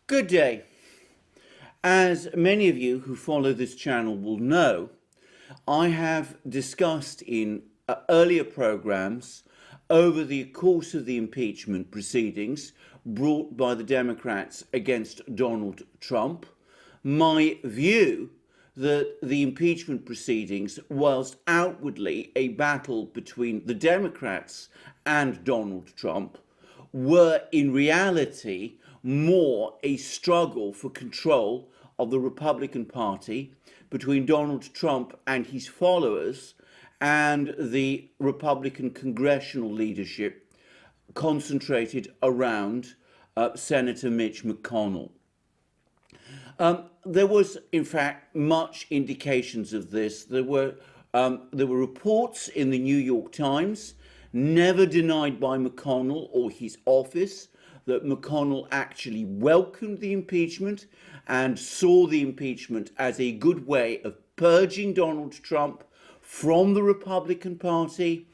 Good day. As many of you who follow this channel will know, I have discussed in earlier programs over the course of the impeachment proceedings brought by the Democrats against Donald Trump, my view that the impeachment proceedings, whilst outwardly a battle between the Democrats and Donald Trump, were in reality more a struggle for control of the Republican Party between Donald Trump and his followers and the Republican congressional leadership concentrated around Senator Mitch McConnell. There was, in fact, much indications of this. There were reports in the New York Times, never denied by McConnell or his office, that McConnell actually welcomed the impeachment and saw the impeachment as a good way of purging Donald Trump from the Republican Party.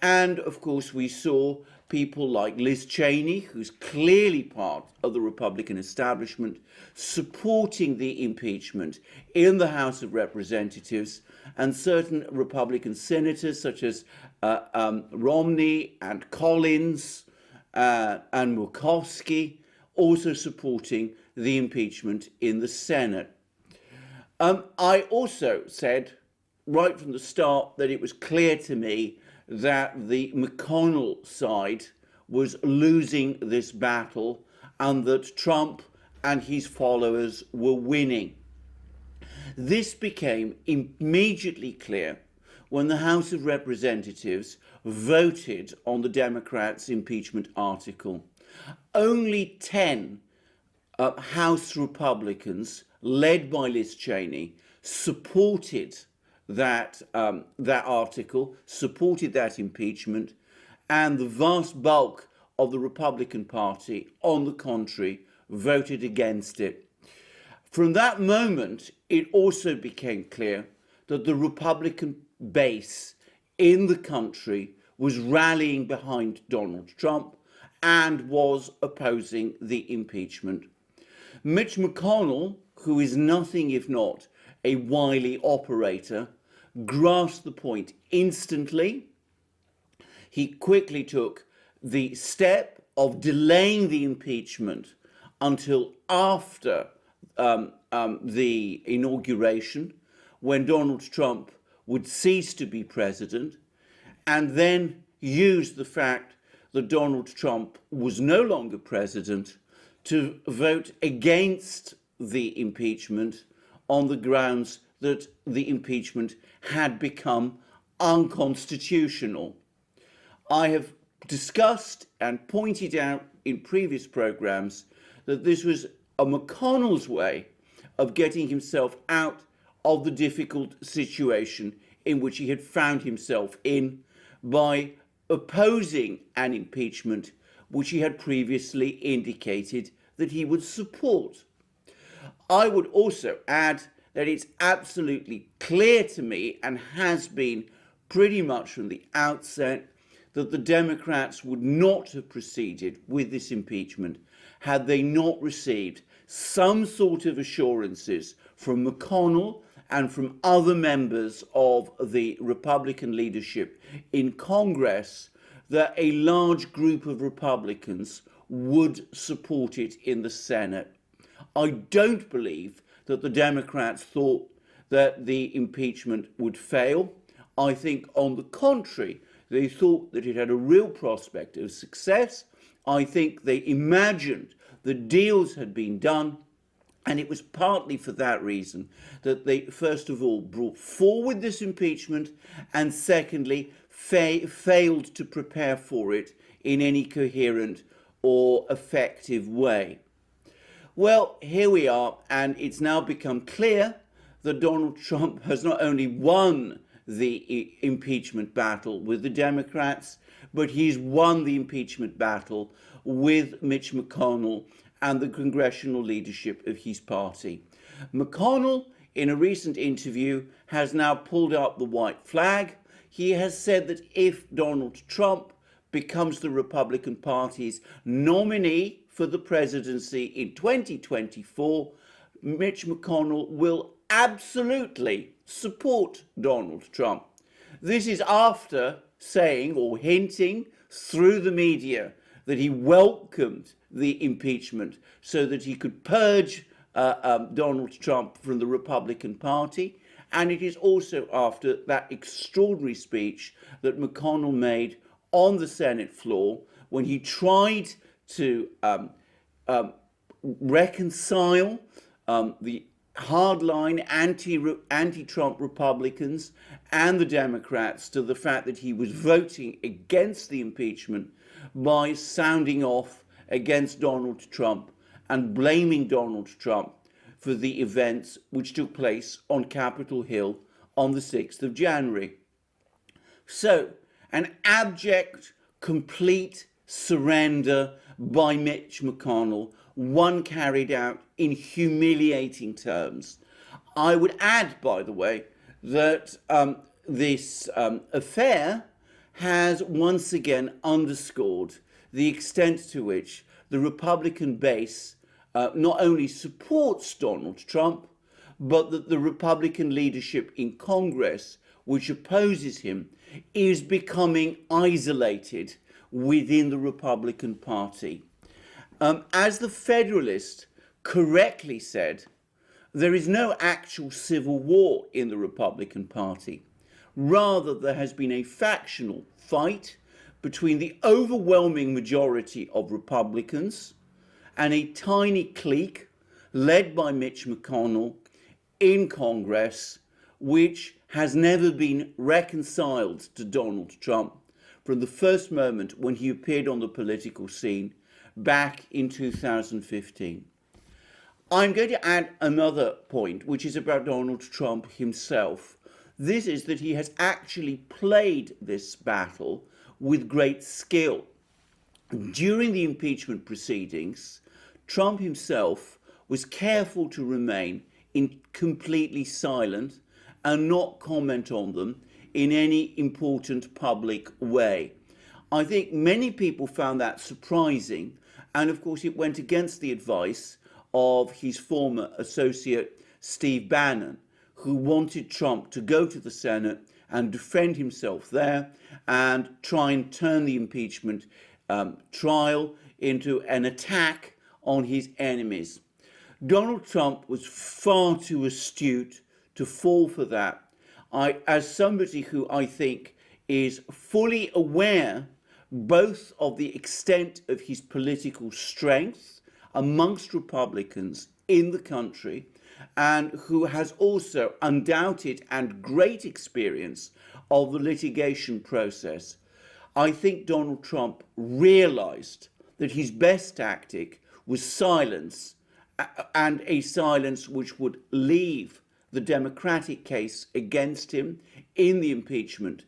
And of course, we saw people like Liz Cheney, who's clearly part of the Republican establishment, supporting the impeachment in the House of Representatives, and certain Republican senators such as Romney and Collins and Murkowski also supporting the impeachment in the Senate. I also said right from the start that it was clear to me that the McConnell side was losing this battle and that Trump and his followers were winning. This became immediately clear when the House of Representatives voted on the Democrats' impeachment article. Only 10 House Republicans, led by Liz Cheney, supported that article, supported that impeachment, and the vast bulk of the Republican Party, on the contrary, voted against it. From that moment, it also became clear that the Republican base in the country was rallying behind Donald Trump and was opposing the impeachment. Mitch McConnell, who is nothing if not a wily operator, grasped the point instantly. He quickly took the step of delaying the impeachment until after the inauguration, when Donald Trump would cease to be president, and then used the fact that Donald Trump was no longer president to vote against the impeachment on the grounds that the impeachment had become unconstitutional. I have discussed and pointed out in previous programs that this was McConnell's way of getting himself out of the difficult situation in which he had found himself in by opposing an impeachment which he had previously indicated that he would support. I would also add that it's absolutely clear to me, and has been pretty much from the outset, that the Democrats would not have proceeded with this impeachment had they not received some sort of assurances from McConnell and from other members of the Republican leadership in Congress that a large group of Republicans would support it in the Senate. I don't believe that the Democrats thought that the impeachment would fail. I think, on the contrary, they thought that it had a real prospect of success. I think they imagined that deals had been done, and it was partly for that reason that they, first of all, brought forward this impeachment, and secondly, failed to prepare for it in any coherent or effective way. Well, here we are, and it's now become clear that Donald Trump has not only won the impeachment battle with the Democrats, but he's won the impeachment battle with Mitch McConnell and the congressional leadership of his party. McConnell, in a recent interview, has now pulled up the white flag. He has said that if Donald Trump becomes the Republican Party's nominee for the presidency in 2024, Mitch McConnell will absolutely support Donald Trump. This is after saying or hinting through the media that he welcomed the impeachment so that he could purge Donald Trump from the Republican Party. And it is also after that extraordinary speech that McConnell made on the Senate floor when he tried to reconcile the hardline anti-Trump Republicans and the Democrats to the fact that he was voting against the impeachment by sounding off against Donald Trump and blaming Donald Trump for the events which took place on Capitol Hill on the 6th of January. So, an abject, complete surrender by Mitch McConnell, one carried out in humiliating terms. I would add, by the way, that this affair has once again underscored the extent to which the Republican base not only supports Donald Trump, but that the Republican leadership in Congress, which opposes him, is becoming isolated within the Republican Party. As the Federalist correctly said, there is no actual civil war in the Republican Party. Rather, there has been a factional fight between the overwhelming majority of Republicans and a tiny clique led by Mitch McConnell in Congress, which has never been reconciled to Donald Trump from the first moment when he appeared on the political scene back in 2015. I'm going to add another point, which is about Donald Trump himself. This is that he has actually played this battle with great skill. During the impeachment proceedings, Trump himself was careful to remain completely silent and not comment on them in any important public way. I think many people found that surprising, and of course it went against the advice of his former associate Steve Bannon, who wanted Trump to go to the Senate and defend himself there and try and turn the impeachment trial into an attack on his enemies. Donald Trump was far too astute to fall for that. As somebody who I think is fully aware both of the extent of his political strength amongst Republicans in the country, and who has also undoubted and great experience of the litigation process, I think Donald Trump realized that his best tactic was silence, and a silence which would leave the Democratic case against him in the impeachment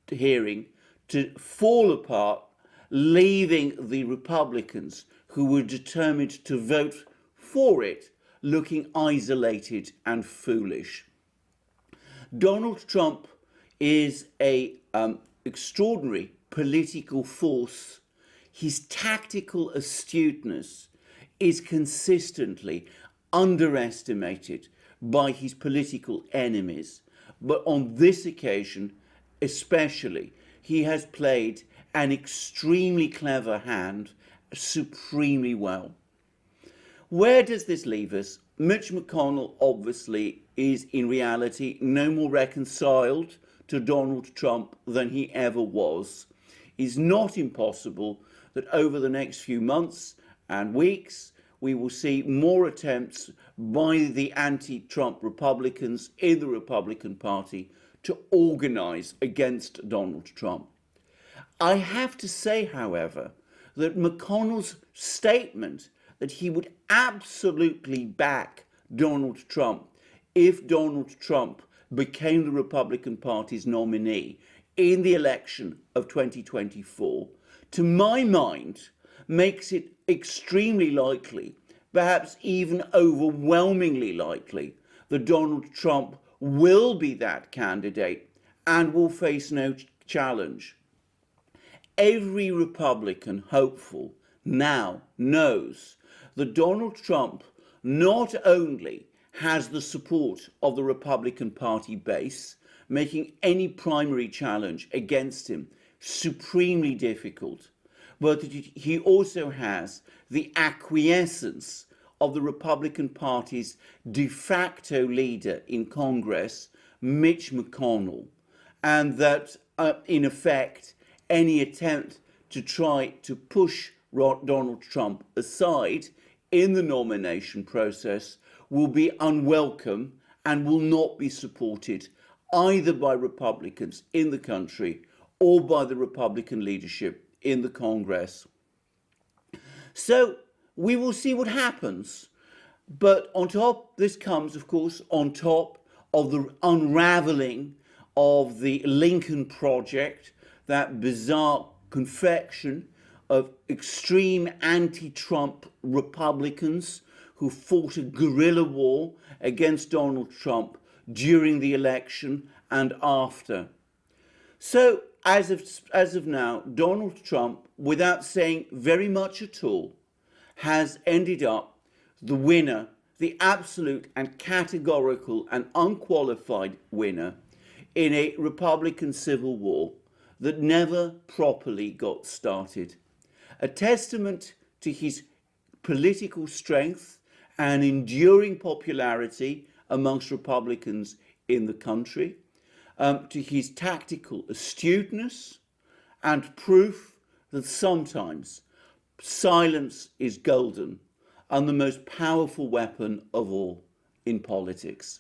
hearing to fall apart, leaving the Republicans who were determined to vote for it looking isolated and foolish. Donald Trump is an extraordinary political force. His tactical astuteness is consistently underestimated by his political enemies. But on this occasion, especially, he has played an extremely clever hand supremely well. Where does this leave us? Mitch McConnell obviously is in reality no more reconciled to Donald Trump than he ever was. It's not impossible that over the next few months and weeks we will see more attempts by the anti-Trump Republicans in the Republican Party to organize against Donald Trump. I have to say, however, that McConnell's statement that he would absolutely back Donald Trump if Donald Trump became the Republican Party's nominee in the election of 2024, to my mind, makes it extremely likely, perhaps even overwhelmingly likely, that Donald Trump will be that candidate and will face no challenge. Every Republican hopeful now knows that Donald Trump not only has the support of the Republican Party base, making any primary challenge against him supremely difficult, but that he also has the acquiescence of the Republican Party's de facto leader in Congress, Mitch McConnell, and that, in effect, any attempt to try to push Donald Trump aside in the nomination process will be unwelcome and will not be supported either by Republicans in the country or by the Republican leadership in the Congress. So we will see what happens. But on top, this comes, of course, on top of the unraveling of the Lincoln Project, that bizarre confection of extreme anti-Trump Republicans who fought a guerrilla war against Donald Trump during the election and after. So, as of now, Donald Trump, without saying very much at all, has ended up the winner, the absolute and categorical and unqualified winner in a Republican civil war that never properly got started. A testament to his political strength and enduring popularity amongst Republicans in the country, to his tactical astuteness, and proof that sometimes silence is golden and the most powerful weapon of all in politics.